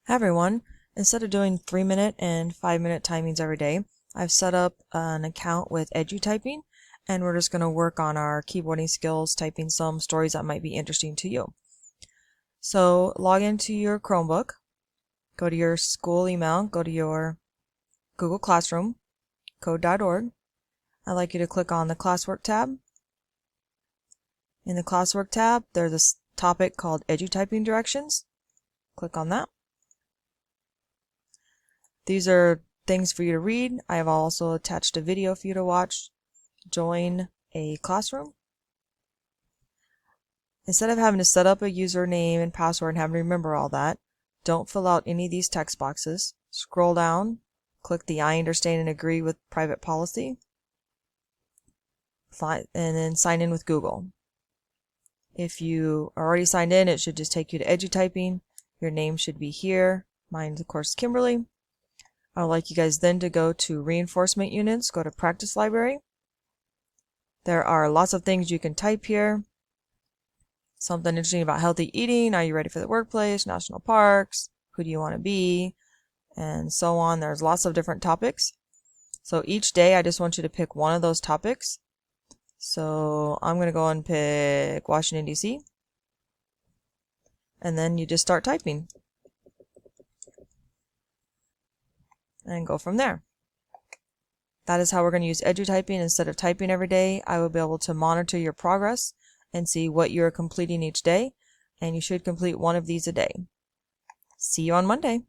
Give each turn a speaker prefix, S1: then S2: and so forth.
S1: Hi everyone. Instead of doing 3-minute and 5-minute timings every day, I've set up an account with EduTyping, and we're just going to work on our keyboarding skills, typing some stories that might be interesting to you. So log into your Chromebook, go to your school email, go to your Google Classroom, code.org. I'd like you to click on the Classwork tab. In the Classwork tab, there's a topic called EduTyping Directions. Click on that. These are things for you to read. I have also attached a video for you to watch. Join a classroom. Instead of having to set up a username and password and having to remember all that, don't fill out any of these text boxes. Scroll down, click the I understand and agree with private policy, and then sign in with Google. If you are already signed in, it should just take you to EduTyping. Your name should be here. Mine's, of course, Kimberly. I would like you guys then to go to reinforcement units, go to practice library. There are lots of things you can type here. Something interesting about healthy eating, are you ready for the workplace, national parks, who do you want to be, and so on. There's lots of different topics. So each day I just want you to pick one of those topics. So I'm going to go and pick Washington, D.C. And then you just start typing. And go from there. That is how we're going to use EduTyping. Instead of typing every day, I will be able to monitor your progress and see what you're completing each day, and you should complete one of these a day. See you on Monday.